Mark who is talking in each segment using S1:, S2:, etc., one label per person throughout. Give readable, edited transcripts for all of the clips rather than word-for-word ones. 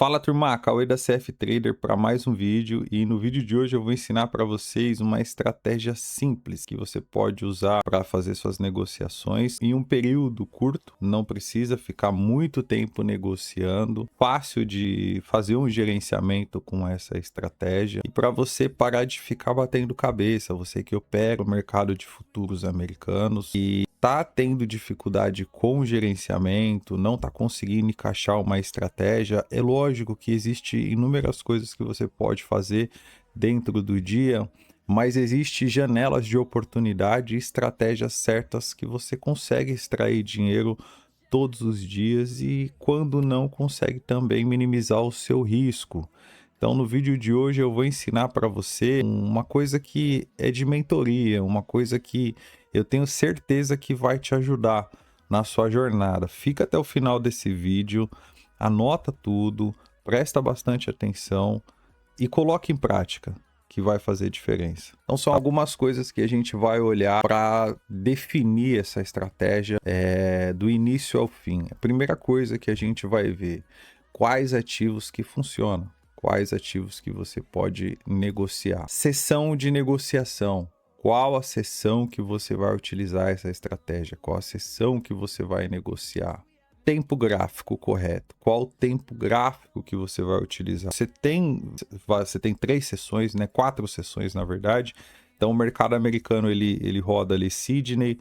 S1: Fala turma, Cauê da CF Trader para mais um vídeo e no vídeo de hoje eu vou ensinar para vocês uma estratégia simples que você pode usar para fazer suas negociações em um período curto, não precisa ficar muito tempo negociando, fácil de fazer um gerenciamento com essa estratégia e para você parar de ficar batendo cabeça, você que opera o mercado de futuros americanos e tá tendo dificuldade com o gerenciamento, não tá conseguindo encaixar uma estratégia, é lógico que existe inúmeras coisas que você pode fazer dentro do dia, mas existe janelas de oportunidade e estratégias certas que você consegue extrair dinheiro todos os dias e quando não consegue também minimizar o seu risco. Então, no vídeo de hoje eu vou ensinar para você uma coisa que é de mentoria, uma coisa que eu tenho certeza que vai te ajudar na sua jornada. Fica até o final desse vídeo, anota tudo, presta bastante atenção e coloque em prática, que vai fazer diferença. Então, são algumas coisas que a gente vai olhar para definir essa estratégia do início ao fim. A primeira coisa que a gente vai ver, quais ativos que funcionam. Quais ativos que você pode negociar. Sessão de negociação. Qual a sessão que você vai utilizar essa estratégia? Qual a sessão que você vai negociar? Tempo gráfico correto. Qual o tempo gráfico que você vai utilizar? Você tem 3 sessões, né? 4 sessões, na verdade. Então, o mercado americano, ele roda ali Sydney,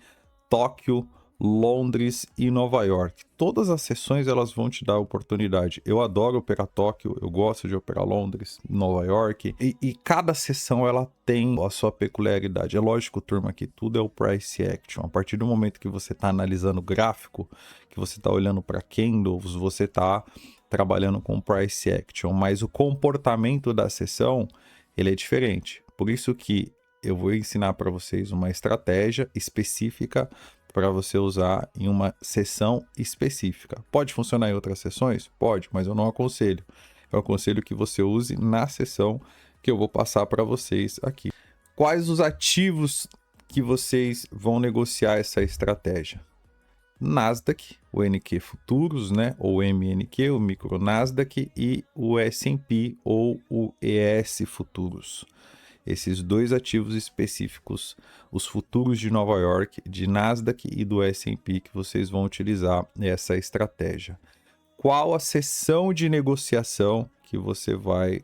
S1: Tóquio, Londres e Nova York. Todas as sessões elas vão te dar oportunidade. Eu adoro operar Tóquio, eu gosto de operar Londres, Nova York. E cada sessão ela tem a sua peculiaridade. É lógico, turma, que tudo é o price action. A partir do momento que você está analisando o gráfico, que você está olhando para candles, você está trabalhando com price action. Mas o comportamento da sessão ele é diferente. Por isso que eu vou ensinar para vocês uma estratégia específica para você usar em uma sessão específica. Pode funcionar em outras sessões? Pode, mas eu não aconselho. Eu aconselho que você use na sessão que eu vou passar para vocês aqui. Quais os ativos que vocês vão negociar essa estratégia? Nasdaq, o NQ Futuros, né, ou MNQ, o Micro Nasdaq, e o S&P ou o ES Futuros. Esses dois ativos específicos, os futuros de Nova York, de Nasdaq e do S&P, que vocês vão utilizar essa estratégia. Qual a sessão de negociação que você vai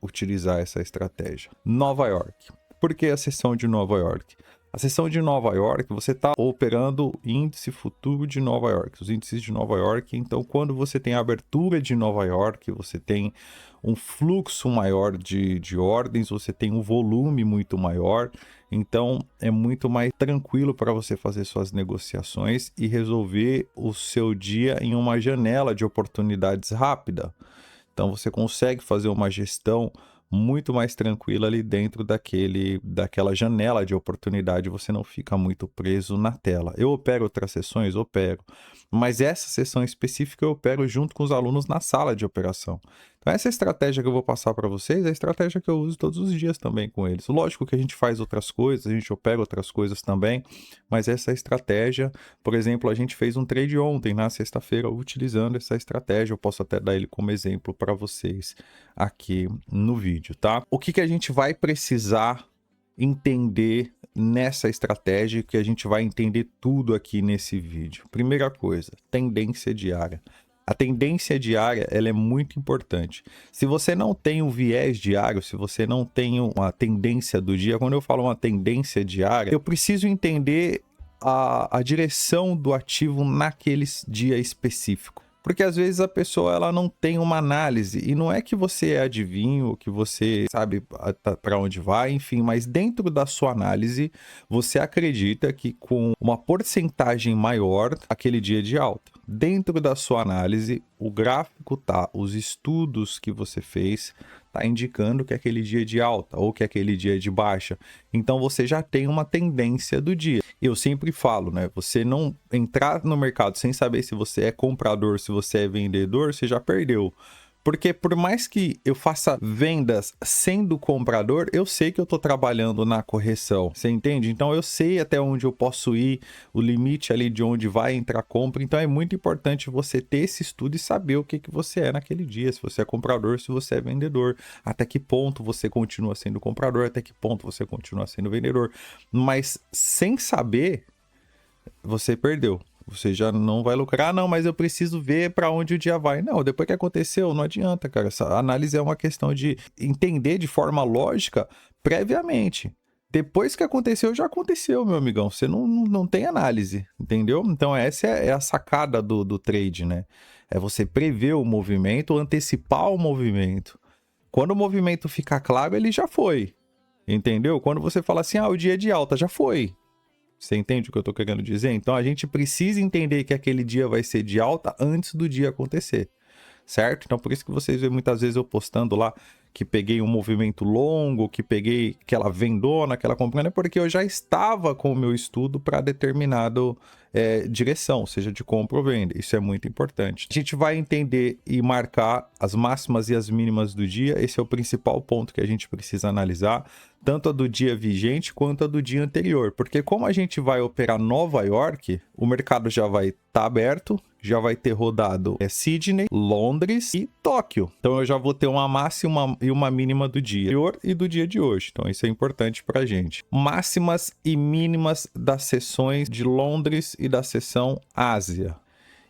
S1: utilizar essa estratégia? Nova York. Por que a sessão de Nova York? A sessão de Nova York, você está operando índice futuro de Nova York, os índices de Nova York. Então, quando você tem a abertura de Nova York, você tem um fluxo maior de ordens, você tem um volume muito maior. Então, é muito mais tranquilo para você fazer suas negociações e resolver o seu dia em uma janela de oportunidades rápida. Então, você consegue fazer uma gestão muito mais tranquila ali dentro daquela janela de oportunidade, você não fica muito preso na tela. Eu opero outras sessões? Opero. Mas essa sessão específica eu opero junto com os alunos na sala de operação. Então essa estratégia que eu vou passar para vocês é a estratégia que eu uso todos os dias também com eles. Lógico que a gente faz outras coisas, a gente opera outras coisas também, mas essa estratégia, por exemplo, a gente fez um trade ontem, na sexta-feira, utilizando essa estratégia. Eu posso até dar ele como exemplo para vocês aqui no vídeo, tá? O que a gente vai precisar entender nessa estratégia, que a gente vai entender tudo aqui nesse vídeo. Primeira coisa, tendência diária. A tendência diária ela é muito importante. Se você não tem um viés diário, se você não tem uma tendência do dia, quando eu falo uma tendência diária, eu preciso entender a direção do ativo naquele dia específico. Porque às vezes a pessoa ela não tem uma análise e não é que você é adivinho, que você sabe para onde vai, enfim, mas dentro da sua análise você acredita que com uma porcentagem maior aquele dia é de alta. Dentro da sua análise, o gráfico tá, os estudos que você fez tá indicando que aquele dia é de alta ou que aquele dia é de baixa. Então você já tem uma tendência do dia. Eu sempre falo, né? Você não entrar no mercado sem saber se você é comprador, se você é vendedor, você já perdeu. Porque por mais que eu faça vendas sendo comprador, eu sei que eu estou trabalhando na correção, você entende? Então eu sei até onde eu posso ir, o limite ali de onde vai entrar compra. Então é muito importante você ter esse estudo e saber o que você é naquele dia, se você é comprador, se você é vendedor, até que ponto você continua sendo comprador, até que ponto você continua sendo vendedor. Mas sem saber, você perdeu. Você já não vai lucrar. Ah, não, mas eu preciso ver para onde o dia vai. Não, depois que aconteceu, não adianta, cara. Essa análise é uma questão de entender de forma lógica previamente. Depois que aconteceu, já aconteceu, meu amigão. Você não tem análise, entendeu? Então essa é a sacada do trade, né? É você prever o movimento, antecipar o movimento. Quando o movimento ficar claro, ele já foi, entendeu? Quando você fala assim, ah, o dia é de alta, já foi. Você entende o que eu tô querendo dizer? Então a gente precisa entender que aquele dia vai ser de alta antes do dia acontecer, certo? Então por isso que vocês veem muitas vezes eu postando lá que peguei um movimento longo, que peguei aquela vendona, aquela comprando, é porque eu já estava com o meu estudo para determinado direção, seja de compra ou venda. Isso é muito importante. A gente vai entender e marcar as máximas e as mínimas do dia. Esse é o principal ponto que a gente precisa analisar, tanto a do dia vigente quanto a do dia anterior. Porque como a gente vai operar Nova York, o mercado já vai estar aberto, já vai ter rodado Sydney, Londres e Tóquio. Então eu já vou ter uma máxima e uma mínima do dia anterior e do dia de hoje. Então isso é importante pra gente. Máximas e mínimas das sessões de Londres e da sessão Ásia.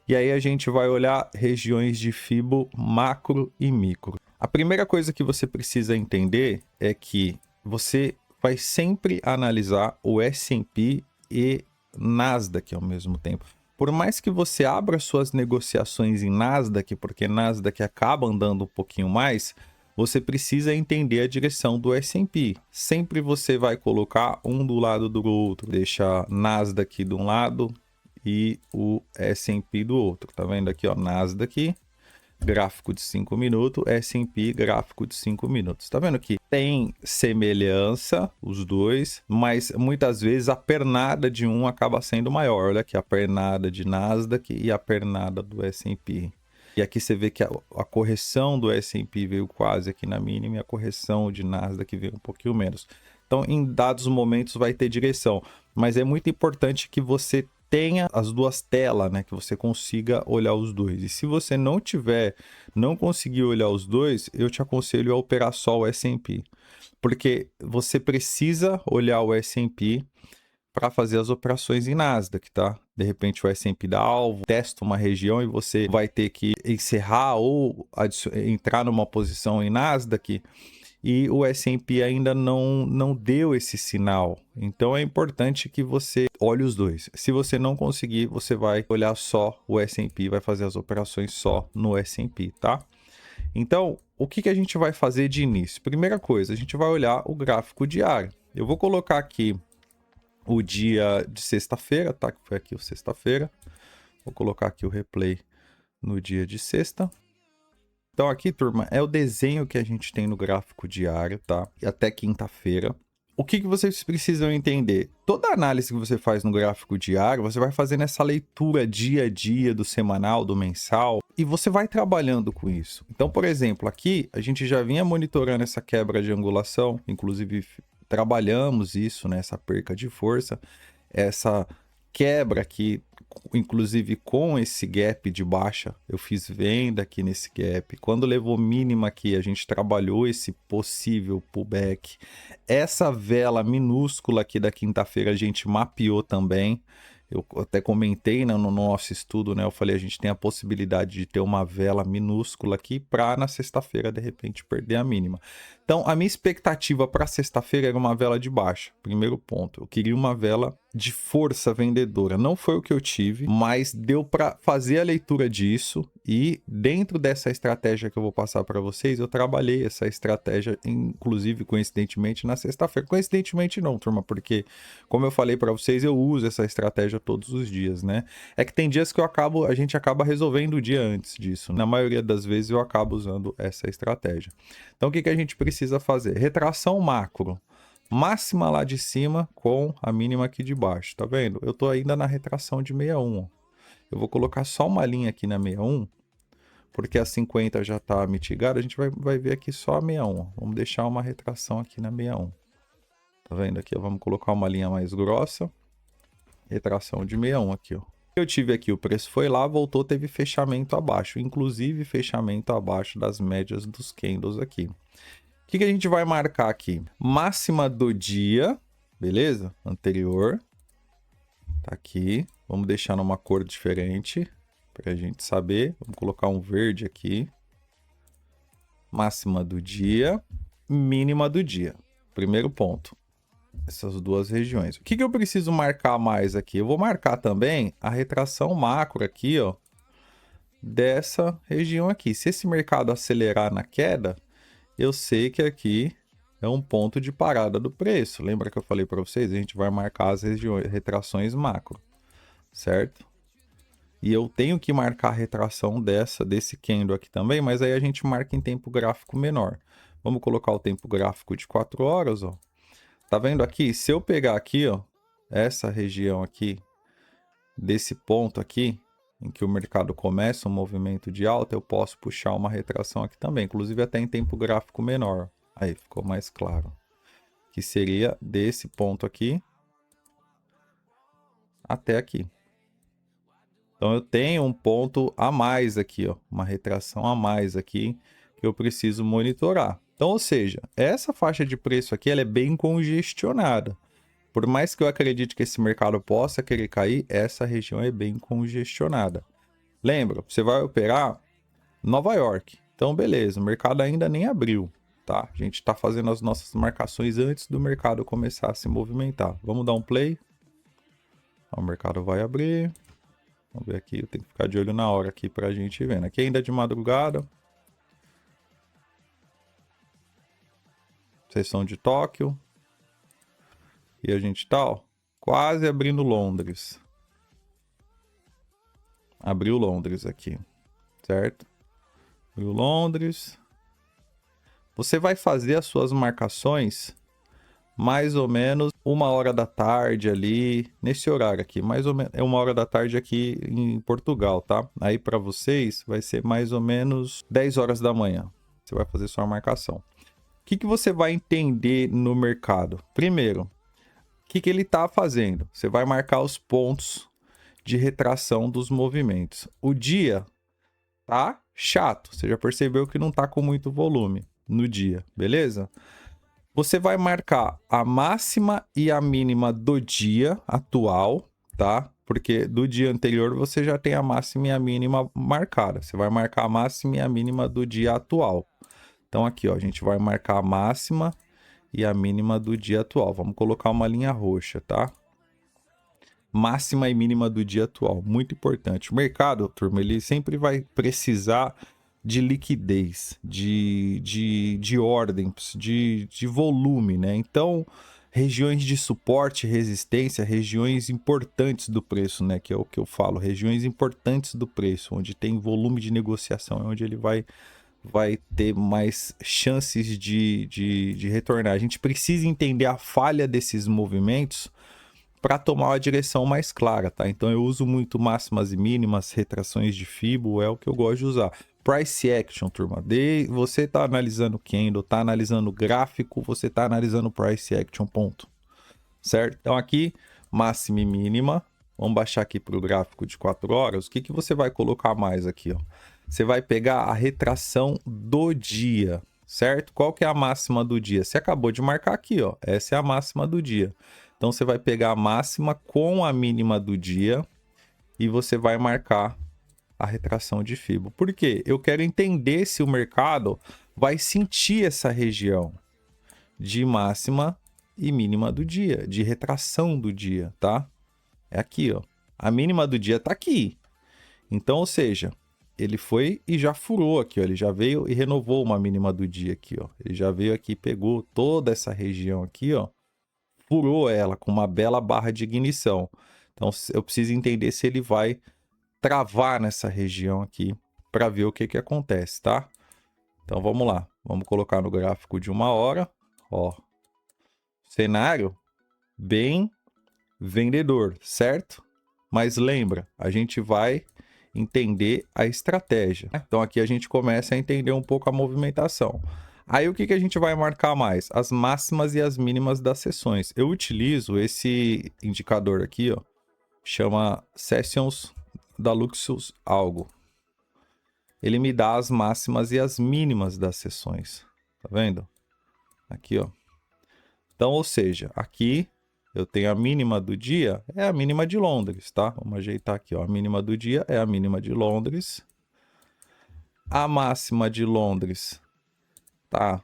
S1: E aí a gente vai olhar regiões de Fibo macro e micro. A primeira coisa que você precisa entender é que você vai sempre analisar o S&P e Nasdaq ao mesmo tempo. Por mais que você abra suas negociações em Nasdaq, porque Nasdaq acaba andando um pouquinho mais, você precisa entender a direção do S&P. Sempre você vai colocar um do lado do outro. Deixa Nasdaq de um lado e o S&P do outro. Tá vendo aqui, ó, Nasdaq, gráfico de 5 minutos, S&P, gráfico de 5 minutos. Tá vendo que tem semelhança os dois, mas muitas vezes a pernada de um acaba sendo maior. Olha aqui a pernada de Nasdaq e a pernada do S&P. E aqui você vê que a correção do S&P veio quase aqui na mínima e a correção de Nasdaq veio um pouquinho menos. Então, em dados momentos vai ter direção, mas é muito importante que você tenha as duas telas, né? Que você consiga olhar os dois. E se você não conseguir olhar os dois, eu te aconselho a operar só o S&P. Porque você precisa olhar o S&P para fazer as operações em Nasdaq, tá? De repente o S&P dá alvo, testa uma região e você vai ter que encerrar ou entrar numa posição em Nasdaq e o S&P ainda não deu esse sinal. Então é importante que você olhe os dois. Se você não conseguir, você vai olhar só o S&P, vai fazer as operações só no S&P, tá? Então, o que a gente vai fazer de início? Primeira coisa, a gente vai olhar o gráfico diário. Eu vou colocar aqui o dia de sexta-feira, tá? Que foi aqui o sexta-feira. Vou colocar aqui o replay no dia de sexta. Então aqui, turma, é o desenho que a gente tem no gráfico diário, tá? E até quinta-feira. O que vocês precisam entender? Toda análise que você faz no gráfico diário, você vai fazendo essa leitura dia a dia, do semanal, do mensal, e você vai trabalhando com isso. Então, por exemplo, aqui a gente já vinha monitorando essa quebra de angulação, inclusive trabalhamos isso, né? Essa perca de força, essa quebra aqui, inclusive com esse gap de baixa, eu fiz venda aqui nesse gap. Quando levou mínima aqui, a gente trabalhou esse possível pullback. Essa vela minúscula aqui da quinta-feira a gente mapeou também. Eu até comentei, né, no nosso estudo, né? Eu falei, a gente tem a possibilidade de ter uma vela minúscula aqui para na sexta-feira, de repente, perder a mínima. Então, a minha expectativa para sexta-feira era uma vela de baixa. Primeiro ponto, eu queria uma vela de força vendedora. Não foi o que eu tive, mas deu para fazer a leitura disso e dentro dessa estratégia que eu vou passar para vocês, eu trabalhei essa estratégia, inclusive, coincidentemente, na sexta-feira. Coincidentemente não, turma, porque, como eu falei para vocês, eu uso essa estratégia todos os dias, né? É que tem dias que a gente acaba resolvendo o dia antes disso. Na maioria das vezes eu acabo usando essa estratégia. Então, o que a gente precisa fazer? Retração macro. Máxima lá de cima com a mínima aqui de baixo, tá vendo? Eu tô ainda na retração de 61, ó. Eu vou colocar só uma linha aqui na 61, porque a 50 já está mitigada, a gente vai ver aqui só a 61. Ó. Vamos deixar uma retração aqui na 61. Tá vendo aqui? Ó, vamos colocar uma linha mais grossa. Retração de 61 aqui, ó. Eu tive aqui, o preço foi lá, voltou, teve fechamento abaixo. Inclusive, fechamento abaixo das médias dos candles aqui. O que a gente vai marcar aqui? Máxima do dia, beleza? Anterior. Tá aqui. Vamos deixar numa cor diferente para a gente saber. Vamos colocar um verde aqui. Máxima do dia, mínima do dia. Primeiro ponto. Essas duas regiões. O que eu preciso marcar mais aqui? Eu vou marcar também a retração macro aqui, ó, dessa região aqui. Se esse mercado acelerar na queda, eu sei que aqui é um ponto de parada do preço. Lembra que eu falei para vocês? A gente vai marcar as retrações macro, certo? E eu tenho que marcar a retração desse candle aqui também, mas aí a gente marca em tempo gráfico menor. Vamos colocar o tempo gráfico de 4 horas, ó. Tá vendo aqui? Se eu pegar aqui, ó, essa região aqui, desse ponto aqui, em que o mercado começa um movimento de alta, eu posso puxar uma retração aqui também, inclusive até em tempo gráfico menor. Aí ficou mais claro. Que seria desse ponto aqui até aqui. Então eu tenho um ponto a mais aqui, ó, uma retração a mais aqui que eu preciso monitorar. Então, ou seja, essa faixa de preço aqui ela é bem congestionada. Por mais que eu acredite que esse mercado possa querer cair, essa região é bem congestionada. Lembra, você vai operar Nova York. Então, beleza, o mercado ainda nem abriu, tá? A gente está fazendo as nossas marcações antes do mercado começar a se movimentar. Vamos dar um play. O mercado vai abrir. Vamos ver aqui, eu tenho que ficar de olho na hora aqui para a gente ver. Aqui ainda é de madrugada. Sessão de Tóquio. E a gente tá, ó, quase abrindo Londres. Abriu Londres aqui, certo? Abriu Londres. Você vai fazer as suas marcações mais ou menos 1h da tarde ali, nesse horário aqui. Mais ou menos é 1h da tarde aqui em Portugal, tá? Aí para vocês vai ser mais ou menos 10 horas da manhã. Você vai fazer sua marcação. O que você vai entender no mercado? Primeiro, o que ele está fazendo? Você vai marcar os pontos de retração dos movimentos. O dia tá chato. Você já percebeu que não tá com muito volume no dia, beleza? Você vai marcar a máxima e a mínima do dia atual, tá? Porque do dia anterior você já tem a máxima e a mínima marcada. Você vai marcar a máxima e a mínima do dia atual. Então aqui, ó, a gente vai marcar a máxima e a mínima do dia atual. Vamos colocar uma linha roxa, tá? Máxima e mínima do dia atual, muito importante. O mercado, turma, ele sempre vai precisar de liquidez, de ordens, de volume, né? Então, regiões de suporte, resistência, regiões importantes do preço, né? Que é o que eu falo, regiões importantes do preço, onde tem volume de negociação, é onde ele vai ter mais chances de retornar. A gente precisa entender a falha desses movimentos para tomar uma direção mais clara, tá? Então eu uso muito máximas e mínimas, retrações de Fibo, é o que eu gosto de usar. Price Action, turma. Você está analisando candle, está analisando gráfico, você está analisando Price Action, ponto. Certo? Então aqui, máxima e mínima. Vamos baixar aqui para o gráfico de 4 horas. O que você vai colocar mais aqui, ó? Você vai pegar a retração do dia, certo? Qual que é a máxima do dia? Você acabou de marcar aqui, ó. Essa é a máxima do dia. Então, você vai pegar a máxima com a mínima do dia e você vai marcar a retração de Fibo. Por quê? Eu quero entender se o mercado vai sentir essa região de máxima e mínima do dia, de retração do dia, tá? É aqui, ó. A mínima do dia tá aqui. Então, ou seja, ele foi e já furou aqui, ó. Ele já veio e renovou uma mínima do dia aqui, ó. Ele já veio aqui, pegou toda essa região aqui, ó. Furou ela com uma bela barra de ignição. Então, eu preciso entender se ele vai travar nessa região aqui para ver o que acontece, tá? Então, vamos lá. Vamos colocar no gráfico de 1 hora. Ó, cenário bem vendedor, certo? Mas lembra, a gente vai entender a estratégia. Então aqui a gente começa a entender um pouco a movimentação. Aí o que a gente vai marcar mais? As máximas e as mínimas das sessões. Eu utilizo esse indicador aqui, ó, chama Sessions da Luxus Algo. Ele me dá as máximas e as mínimas das sessões. Tá vendo? Aqui, ó. Então, ou seja, aqui eu tenho a mínima do dia, é a mínima de Londres, tá? Vamos ajeitar aqui, ó. A mínima do dia é a mínima de Londres. A máxima de Londres tá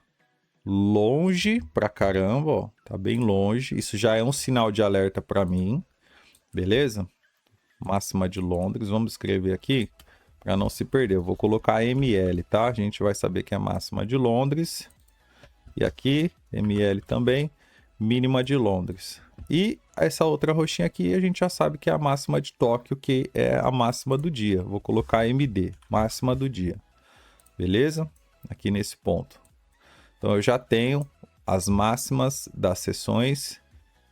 S1: longe pra caramba, ó. Tá bem longe. Isso já é um sinal de alerta para mim. Beleza? Máxima de Londres. Vamos escrever aqui para não se perder. Eu vou colocar ml, tá? A gente vai saber que é a máxima de Londres. E aqui, ml também, mínima de Londres. E essa outra roxinha aqui, a gente já sabe que é a máxima de Tóquio, que é a máxima do dia. Vou colocar MD, máxima do dia. Beleza? Aqui nesse ponto. Então, eu já tenho as máximas das sessões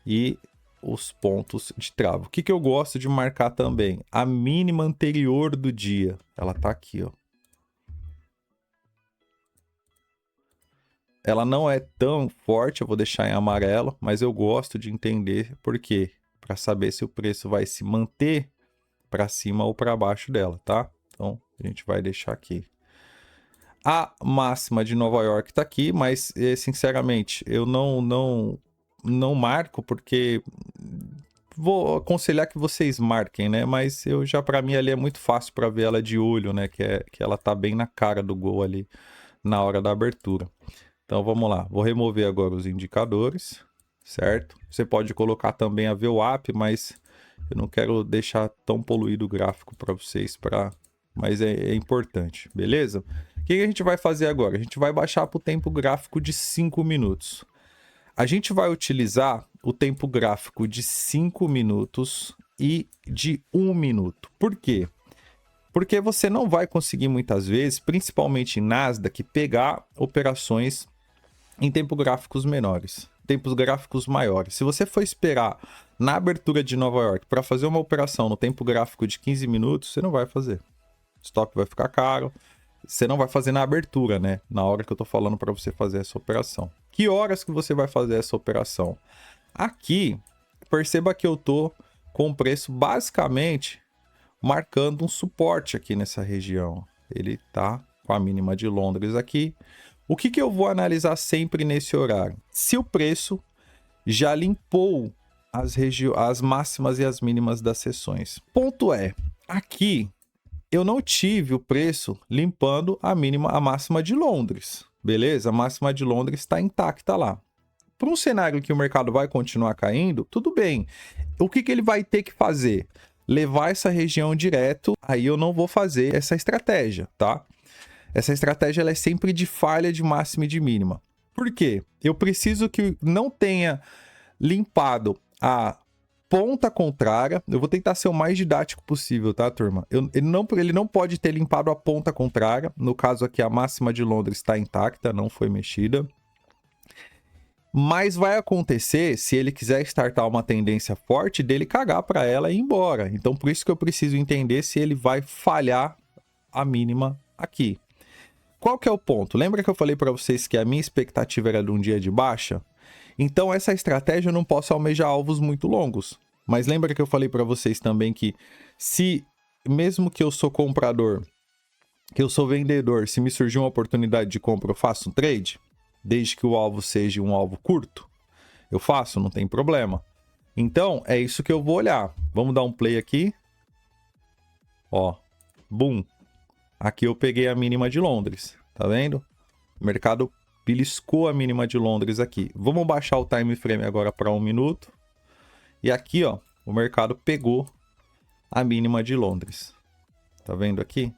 S1: e os pontos de trava. O que eu gosto de marcar também? A mínima anterior do dia. Ela tá aqui, ó. Ela não é tão forte, eu vou deixar em amarelo, mas eu gosto de entender por quê. Para saber se o preço vai se manter para cima ou para baixo dela, tá? Então, a gente vai deixar aqui. A máxima de Nova York tá aqui, mas, sinceramente, eu não marco porque vou aconselhar que vocês marquem, né? Mas eu já, para mim, ali é muito fácil para ver ela de olho, né? Que ela tá bem na cara do gol ali na hora da abertura. Então vamos lá, vou remover agora os indicadores, certo? Você pode colocar também a VWAP, mas eu não quero deixar tão poluído o gráfico para vocês, mas é importante, beleza? O que a gente vai fazer agora? A gente vai baixar para o tempo gráfico de 5 minutos. A gente vai utilizar o tempo gráfico de 5 minutos e de 1 minuto. Por quê? Porque você não vai conseguir muitas vezes, principalmente em Nasdaq, pegar operações em tempos gráficos menores, tempos gráficos maiores. Se você for esperar na abertura de Nova York para fazer uma operação no tempo gráfico de 15 minutos, você não vai fazer. O stop vai ficar caro. Você não vai fazer na abertura, né? Na hora que eu tô falando para você fazer essa operação. Que horas que você vai fazer essa operação? Aqui, perceba que eu tô com o preço basicamente marcando um suporte aqui nessa região. Ele tá com a mínima de Londres aqui. O que eu vou analisar sempre nesse horário? Se o preço já limpou as máximas e as mínimas das sessões. Ponto é, aqui eu não tive o preço limpando a máxima de Londres. Beleza? A máxima de Londres está intacta lá. Para um cenário que o mercado vai continuar caindo, tudo bem. O que ele vai ter que fazer? Levar essa região direto, aí eu não vou fazer essa estratégia, tá? Essa estratégia ela é sempre de falha de máxima e de mínima. Por quê? Eu preciso que não tenha limpado a ponta contrária. Eu vou tentar ser o mais didático possível, tá, turma? Ele não pode ter limpado a ponta contrária. No caso aqui, a máxima de Londres está intacta, não foi mexida. Mas vai acontecer se ele quiser startar uma tendência forte dele cagar para ela e ir embora. Então, por isso que eu preciso entender se ele vai falhar a mínima aqui. Qual que é o ponto? Lembra que eu falei para vocês que a minha expectativa era de um dia de baixa? Então, essa estratégia eu não posso almejar alvos muito longos. Mas lembra que eu falei para vocês também que mesmo que eu sou comprador, que eu sou vendedor, se me surgir uma oportunidade de compra, eu faço um trade? Desde que o alvo seja um alvo curto? Eu faço, não tem problema. Então, é isso que eu vou olhar. Vamos dar um play aqui. Ó, boom. Aqui eu peguei a mínima de Londres, tá vendo? O mercado beliscou a mínima de Londres aqui. Vamos baixar o time frame agora para 1 minuto. E aqui, ó, o mercado pegou a mínima de Londres. Tá vendo aqui?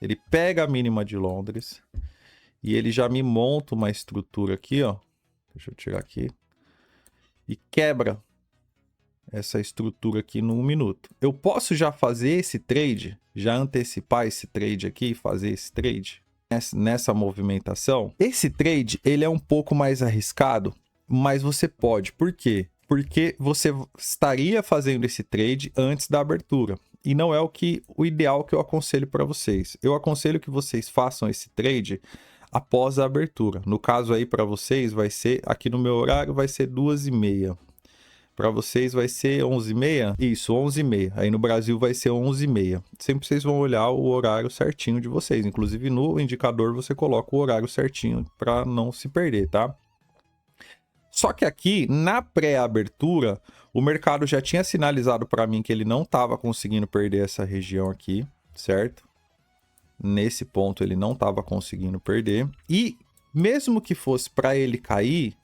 S1: Ele pega a mínima de Londres e ele já me monta uma estrutura aqui, ó. Deixa eu tirar aqui. E quebra essa estrutura aqui no 1 minuto. Eu posso já fazer esse trade, já antecipar esse trade aqui e fazer esse trade nessa movimentação. Esse trade, ele é um pouco mais arriscado, mas você pode. Por quê? Porque você estaria fazendo esse trade antes da abertura. e não é o ideal que eu aconselho para vocês. Eu aconselho que vocês façam esse trade após a abertura. No caso aí para vocês vai ser, aqui no meu horário vai ser 2h30. Para vocês vai ser 11h30? Isso, 11h30. Aí no Brasil vai ser 11h30. Sempre vocês vão olhar o horário certinho de vocês. Inclusive no indicador você coloca o horário certinho para não se perder, tá? Só que aqui, na pré-abertura, o mercado já tinha sinalizado para mim que ele não estava conseguindo perder essa região aqui, certo? Nesse ponto ele não estava conseguindo perder. E mesmo que fosse para ele cair,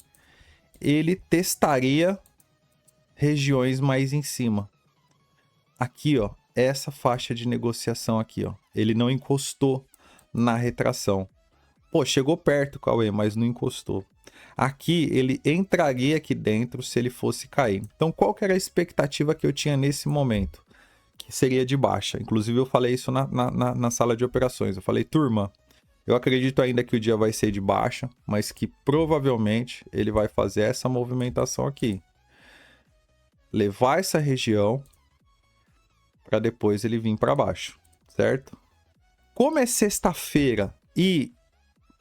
S1: ele testaria regiões mais em cima. Aqui, ó, essa faixa de negociação aqui, ó. Ele não encostou na retração. Pô, chegou perto, Cauê, mas não encostou. Aqui, ele entraria aqui dentro se ele fosse cair. Então, qual que era a expectativa que eu tinha nesse momento? Que seria de baixa. Inclusive, eu falei isso na sala de operações. Eu falei, turma, eu acredito ainda que o dia vai ser de baixa, mas que provavelmente ele vai fazer essa movimentação aqui. Levar essa região para depois ele vir para baixo, certo? Como é sexta-feira e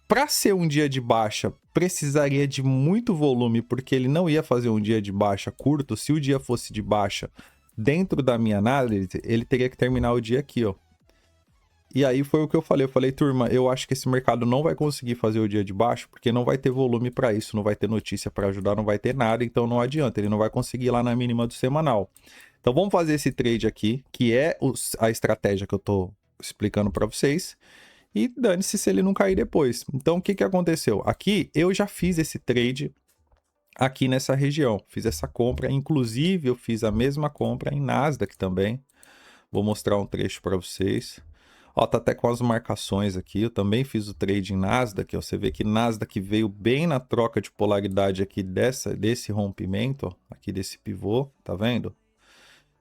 S1: para ser um dia de baixa precisaria de muito volume, porque ele não ia fazer um dia de baixa curto. Se o dia fosse de baixa dentro da minha análise, ele teria que terminar o dia aqui, ó. E aí foi o que eu falei, turma, eu acho que esse mercado não vai conseguir fazer o dia de baixo, porque não vai ter volume para isso, não vai ter notícia para ajudar, não vai ter nada, então não adianta, ele não vai conseguir ir lá na mínima do semanal. Então vamos fazer esse trade aqui, que é a estratégia que eu tô explicando para vocês, e dane-se se ele não cair depois. Então o que que aconteceu? Aqui eu já fiz esse trade aqui nessa região, fiz essa compra, inclusive eu fiz a mesma compra em Nasdaq também. Vou mostrar um trecho para vocês. Ó, tá até com as marcações aqui. Eu também fiz o trade em Nasdaq. Ó. Você vê que Nasdaq veio bem na troca de polaridade aqui desse rompimento, ó, aqui desse pivô, tá vendo?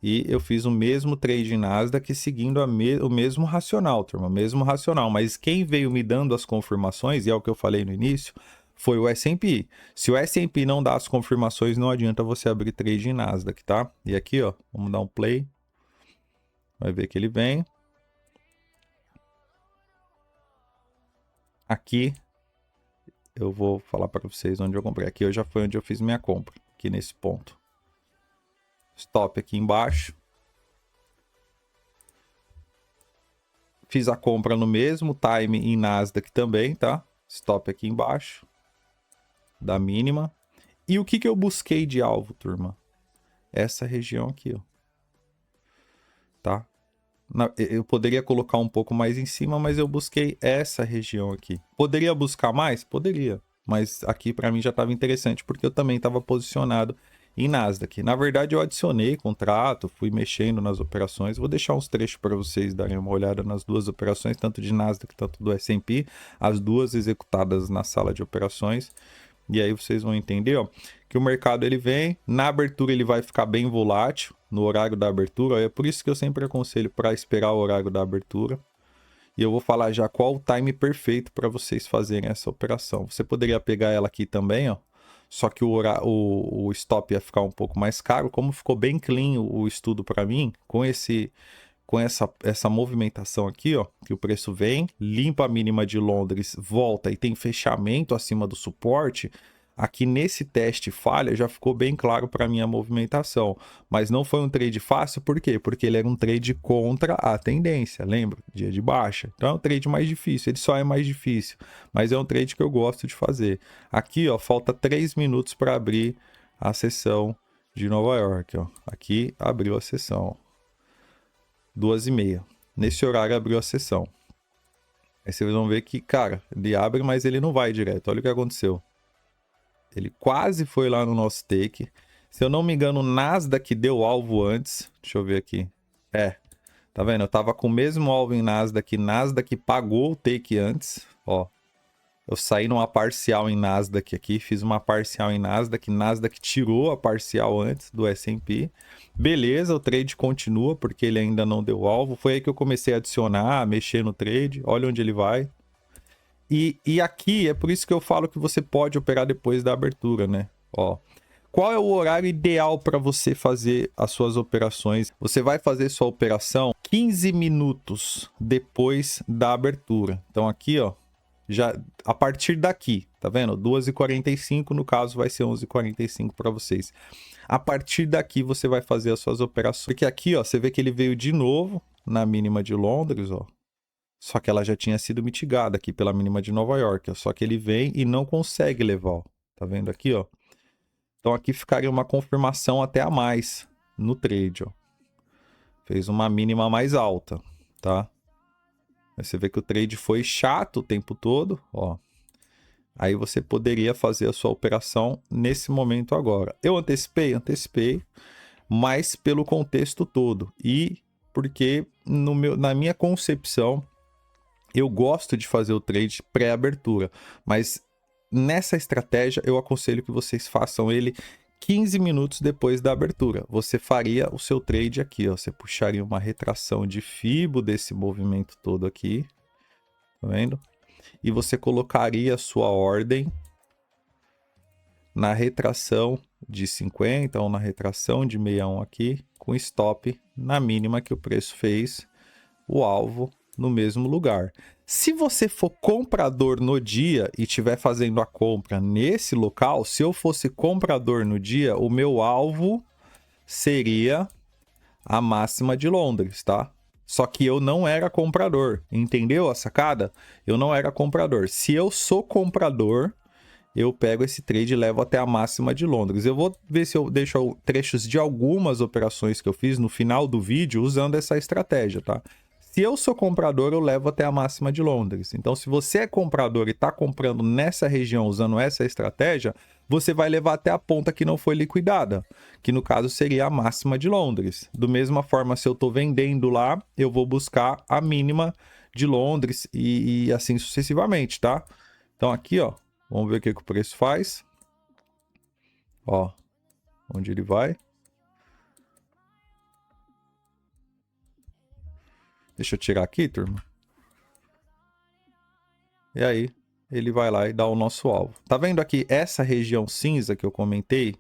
S1: E eu fiz o mesmo trade em Nasdaq seguindo o mesmo racional, turma, o mesmo racional. Mas quem veio me dando as confirmações, e é o que eu falei no início, foi o S&P. Se o S&P não dá as confirmações, não adianta você abrir trade em Nasdaq, tá? E aqui, ó, vamos dar um play. Vai ver que ele vem. Aqui, eu vou falar para vocês onde eu comprei. Aqui já foi onde eu fiz minha compra, aqui nesse ponto. Stop aqui embaixo. Fiz a compra no mesmo time em Nasdaq também, tá? Stop aqui embaixo, da mínima. E o que que eu busquei de alvo, turma? Essa região aqui, ó. Tá? Eu poderia colocar um pouco mais em cima, mas eu busquei essa região aqui. Poderia buscar mais? Poderia. Mas aqui para mim já estava interessante, porque eu também estava posicionado em Nasdaq. Na verdade, eu adicionei contrato, fui mexendo nas operações. Vou deixar uns trechos para vocês darem uma olhada nas duas operações, tanto de Nasdaq quanto do S&P, as duas executadas na sala de operações. E aí vocês vão entender, ó, que o mercado ele vem, na abertura ele vai ficar bem volátil, no horário da abertura. É por isso que eu sempre aconselho para esperar o horário da abertura. E eu vou falar já qual o time perfeito para vocês fazerem essa operação. Você poderia pegar ela aqui também, ó. Só que o stop ia ficar um pouco mais caro. Como ficou bem clean o estudo para mim, com essa movimentação aqui, ó, que o preço vem, limpa a mínima de Londres, volta e tem fechamento acima do suporte, aqui nesse teste falha já ficou bem claro para mim a movimentação. Mas não foi um trade fácil, por quê? Porque ele era um trade contra a tendência, lembra? Dia de baixa. Então é um trade mais difícil, ele só é mais difícil, mas é um trade que eu gosto de fazer. Aqui, ó, falta 3 minutos para abrir a sessão de Nova York, ó. Aqui abriu a sessão, 2h30. Nesse horário abriu a sessão. Aí vocês vão ver que, cara, ele abre, mas ele não vai direto. Olha o que aconteceu. Ele quase foi lá no nosso take. Se eu não me engano, o Nasdaq deu alvo antes. Deixa eu ver aqui. Tá vendo? Eu tava com o mesmo alvo em Nasdaq. Nasdaq pagou o take antes. Ó. Eu saí numa parcial em Nasdaq aqui. Fiz uma parcial em Nasdaq. Nasdaq tirou a parcial antes do S&P. Beleza, o trade continua porque ele ainda não deu alvo. Foi aí que eu comecei a adicionar, a mexer no trade. Olha onde ele vai. E aqui é por isso que eu falo que você pode operar depois da abertura, né? Ó, Qual é o horário ideal para você fazer as suas operações? Você vai fazer sua operação 15 minutos depois da abertura. Então aqui, ó, já a partir daqui, tá vendo? 2h45, no caso vai ser 11h45 para vocês. A partir daqui você vai fazer as suas operações. Porque aqui, ó, você vê que ele veio de novo na mínima de Londres, ó. Só que ela já tinha sido mitigada aqui pela mínima de Nova York, ó. Só que ele vem e não consegue levar, ó. Tá vendo aqui, ó? Então aqui ficaria uma confirmação até a mais no trade, ó. Fez uma mínima mais alta, tá? Aí você vê que o trade foi chato o tempo todo, ó. Aí você poderia fazer a sua operação nesse momento agora. Eu antecipei, mas pelo contexto todo. E porque na minha concepção, eu gosto de fazer o trade pré-abertura, mas nessa estratégia eu aconselho que vocês façam ele 15 minutos depois da abertura. Você faria o seu trade aqui, ó. Você puxaria uma retração de Fibo desse movimento todo aqui, tá vendo? E você colocaria a sua ordem na retração de 50 ou na retração de 61 aqui, com stop na mínima que o preço fez, o alvo no mesmo lugar. Se você for comprador no dia e estiver fazendo a compra nesse local, se eu fosse comprador no dia, o meu alvo seria a máxima de Londres, tá? Só que eu não era comprador, entendeu a sacada? Eu não era comprador. Se eu sou comprador, eu pego esse trade e levo até a máxima de Londres. Eu vou ver se eu deixo trechos de algumas operações que eu fiz no final do vídeo usando essa estratégia, tá? Se eu sou comprador, eu levo até a máxima de Londres. Então, se você é comprador e está comprando nessa região usando essa estratégia, você vai levar até a ponta que não foi liquidada, que no caso seria a máxima de Londres. Do mesma forma, se eu estou vendendo lá, eu vou buscar a mínima de Londres e assim sucessivamente, tá? Então aqui, ó, vamos ver o que o preço faz. Ó, onde ele vai. Deixa eu tirar aqui, turma. E aí, ele vai lá e dá o nosso alvo. Tá vendo aqui essa região cinza que eu comentei?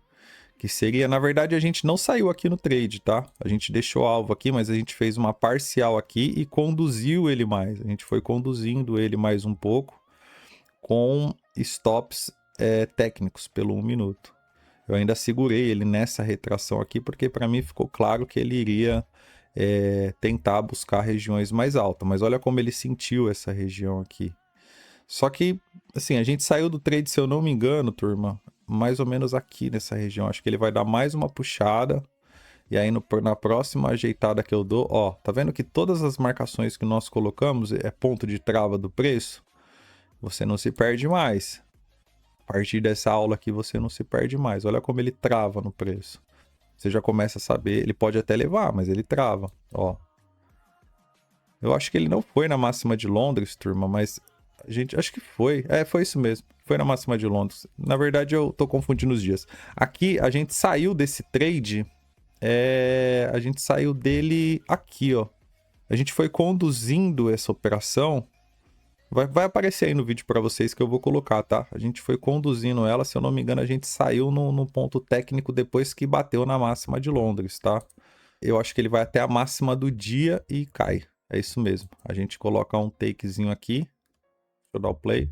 S1: Que seria, na verdade, a gente não saiu aqui no trade, tá? A gente deixou o alvo aqui, mas a gente fez uma parcial aqui e conduziu ele mais. A gente foi conduzindo ele mais um pouco com stops técnicos pelo 1 minuto. Eu ainda segurei ele nessa retração aqui, porque para mim ficou claro que ele iria tentar buscar regiões mais altas. Mas olha como ele sentiu essa região aqui. Só que, assim, a gente saiu do trade, se eu não me engano, turma, mais ou menos aqui nessa região. Acho que ele vai dar mais uma puxada. E aí, na próxima ajeitada que eu dou, ó, tá vendo que todas as marcações que nós colocamos é ponto de trava do preço? Você não se perde mais. A partir dessa aula aqui, você não se perde mais. Olha como ele trava no preço. Você já começa a saber, ele pode até levar, mas ele trava, ó. Eu acho que ele não foi na máxima de Londres, turma, mas a gente, acho que foi. Foi isso mesmo. Foi na máxima de Londres. Na verdade, eu tô confundindo os dias. Aqui, a gente saiu desse trade. A gente saiu dele aqui, ó. A gente foi conduzindo essa operação. Vai aparecer aí no vídeo para vocês que eu vou colocar, tá? A gente foi conduzindo ela. Se eu não me engano, a gente saiu no ponto técnico depois que bateu na máxima de Londres, tá? Eu acho que ele vai até a máxima do dia e cai. É isso mesmo. A gente coloca um takezinho aqui. Deixa eu dar o play.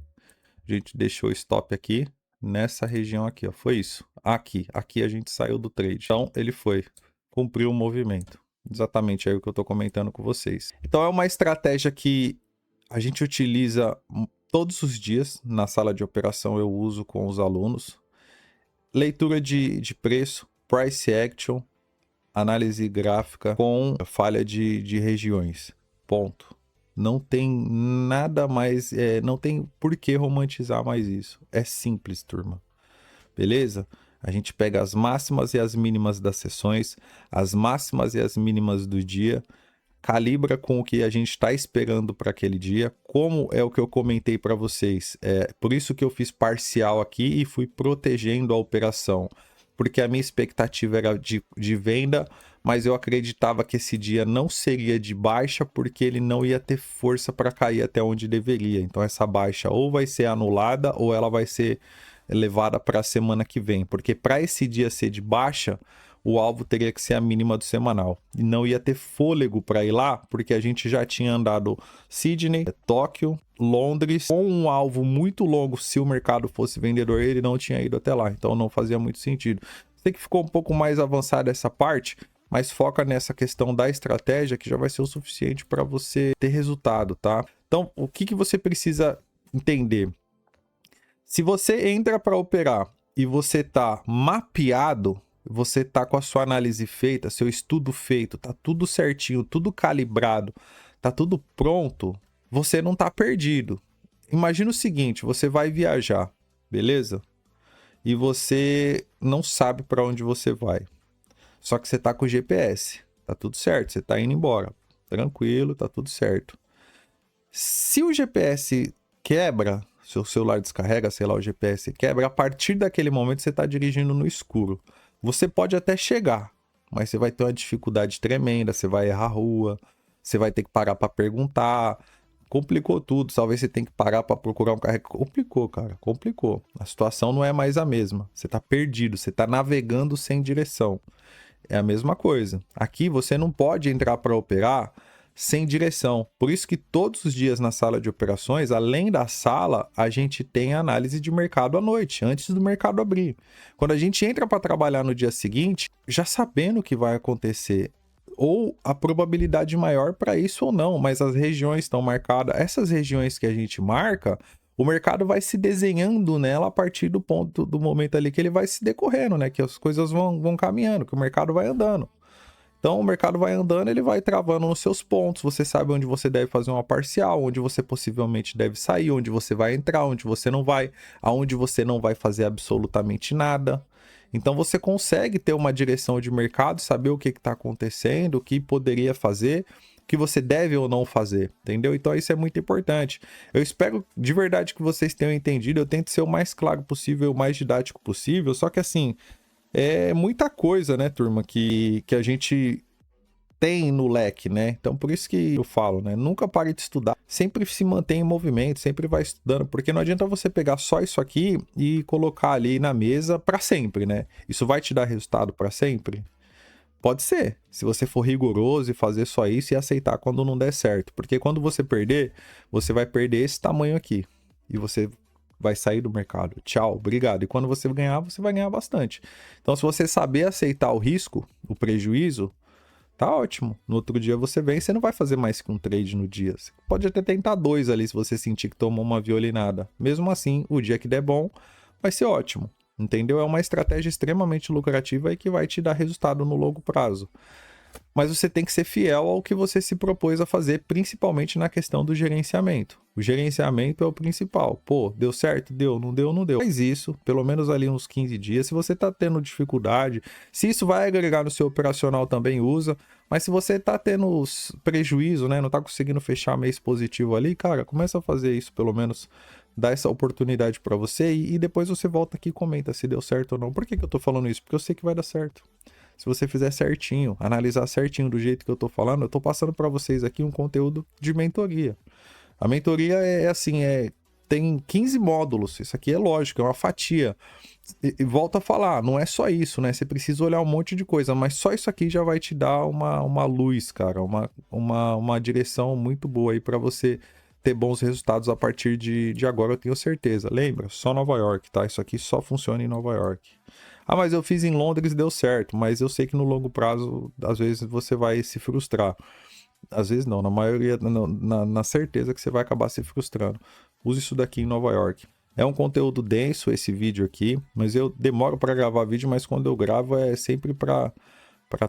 S1: A gente deixou o stop aqui, nessa região aqui, ó. Foi isso. Aqui a gente saiu do trade. Então, ele cumpriu o movimento. Exatamente aí o que eu tô comentando com vocês. Então, é uma estratégia que a gente utiliza todos os dias. Na sala de operação eu uso com os alunos. Leitura de preço, price action, análise gráfica com falha de regiões. Ponto. Não tem nada mais, não tem por que romantizar mais isso. É simples, turma. Beleza? A gente pega as máximas e as mínimas das sessões, as máximas e as mínimas do dia, calibra com o que a gente está esperando para aquele dia, como é o que eu comentei para vocês. Por isso que eu fiz parcial aqui e fui protegendo a operação, porque a minha expectativa era de venda, mas eu acreditava que esse dia não seria de baixa, porque ele não ia ter força para cair até onde deveria. Então essa baixa ou vai ser anulada ou ela vai ser levada para a semana que vem, porque para esse dia ser de baixa, o alvo teria que ser a mínima do semanal. E não ia ter fôlego para ir lá, porque a gente já tinha andado Sydney, Tóquio, Londres, com um alvo muito longo. Se o mercado fosse vendedor, ele não tinha ido até lá, então não fazia muito sentido. Sei que ficou um pouco mais avançada essa parte, mas foca nessa questão da estratégia, que já vai ser o suficiente para você ter resultado, tá? Então, o que você precisa entender? Se você entra para operar e você tá mapeado, você tá com a sua análise feita, seu estudo feito, tá tudo certinho, tudo calibrado, tá tudo pronto, você não tá perdido. Imagina o seguinte, você vai viajar, beleza? E você não sabe para onde você vai. Só que você tá com o GPS, tá tudo certo, você tá indo embora. Tranquilo, tá tudo certo. Se o GPS quebra, seu celular descarrega, sei lá, o GPS quebra, a partir daquele momento você tá dirigindo no escuro. Você pode até chegar, mas você vai ter uma dificuldade tremenda, você vai errar a rua, você vai ter que parar para perguntar. Complicou tudo, talvez você tenha que parar para procurar um carro. Complicou, cara, complicou. A situação não é mais a mesma. Você tá perdido, você tá navegando sem direção. É a mesma coisa. Aqui você não pode entrar para operar sem direção. Por isso que todos os dias na sala de operações, além da sala, a gente tem a análise de mercado à noite, antes do mercado abrir. Quando a gente entra para trabalhar no dia seguinte, já sabendo o que vai acontecer, ou a probabilidade maior para isso ou não, mas as regiões estão marcadas. Essas regiões que a gente marca, o mercado vai se desenhando nela a partir do ponto, do momento ali que ele vai se decorrendo, né? Que as coisas vão caminhando, que o mercado vai andando. Então, o mercado vai andando, ele vai travando nos seus pontos. Você sabe onde você deve fazer uma parcial, onde você possivelmente deve sair, onde você vai entrar, onde você não vai, aonde você não vai fazer absolutamente nada. Então, você consegue ter uma direção de mercado, saber o que está acontecendo, o que poderia fazer, o que você deve ou não fazer, entendeu? Então, isso é muito importante. Eu espero de verdade que vocês tenham entendido. Eu tento ser o mais claro possível, o mais didático possível, só que assim, é muita coisa, né, turma, que a gente tem no leque, né? Então, por isso que eu falo, né? Nunca pare de estudar. Sempre se mantém em movimento, sempre vai estudando, porque não adianta você pegar só isso aqui e colocar ali na mesa para sempre, né? Isso vai te dar resultado para sempre? Pode ser, se você for rigoroso e fazer só isso e aceitar quando não der certo. Porque quando você perder, você vai perder esse tamanho aqui. E você vai sair do mercado. Tchau, obrigado. E quando você ganhar, você vai ganhar bastante. Então, se você saber aceitar o risco, o prejuízo, tá ótimo. No outro dia você vem e você não vai fazer mais que um trade no dia. Você pode até tentar 2 ali se você sentir que tomou uma violinada. Mesmo assim, o dia que der bom, vai ser ótimo. Entendeu? É uma estratégia extremamente lucrativa e que vai te dar resultado no longo prazo. Mas você tem que ser fiel ao que você se propôs a fazer, principalmente na questão do gerenciamento. O gerenciamento é o principal. Pô, deu certo? Deu. Não deu? Não deu. Faz isso, pelo menos ali uns 15 dias. Se você tá tendo dificuldade, se isso vai agregar no seu operacional também, usa. Mas se você tá tendo prejuízo, né, não tá conseguindo fechar mês positivo ali, cara, começa a fazer isso, pelo menos dá essa oportunidade para você e depois você volta aqui e comenta se deu certo ou não. Por que eu tô falando isso? Porque eu sei que vai dar certo. Se você fizer certinho, analisar certinho do jeito que eu tô falando, eu tô passando para vocês aqui um conteúdo de mentoria. A mentoria é assim, tem 15 módulos, isso aqui é lógico, é uma fatia. E volto a falar, não é só isso, né? Você precisa olhar um monte de coisa, mas só isso aqui já vai te dar uma luz, cara, uma direção muito boa aí para você ter bons resultados a partir de agora, eu tenho certeza. Lembra? Só Nova York, tá? Isso aqui só funciona em Nova York. Ah, mas eu fiz em Londres e deu certo. Mas eu sei que no longo prazo, às vezes você vai se frustrar. Às vezes não, na maioria, na certeza que você vai acabar se frustrando. Use isso daqui em Nova York. É um conteúdo denso esse vídeo aqui, mas eu demoro para gravar vídeo, mas quando eu gravo é sempre para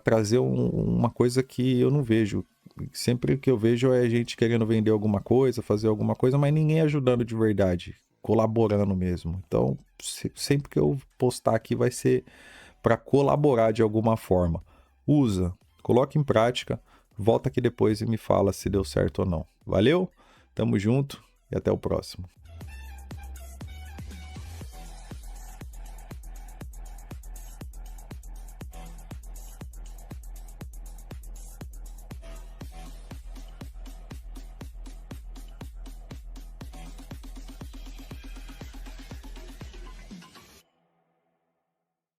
S1: trazer uma coisa que eu não vejo. Sempre que eu vejo é gente querendo vender alguma coisa, fazer alguma coisa, mas ninguém ajudando de verdade, colaborando mesmo. Então, sempre que eu postar aqui vai ser para colaborar de alguma forma. Usa, coloca em prática, volta aqui depois e me fala se deu certo ou não. Valeu? Tamo junto e até o próximo.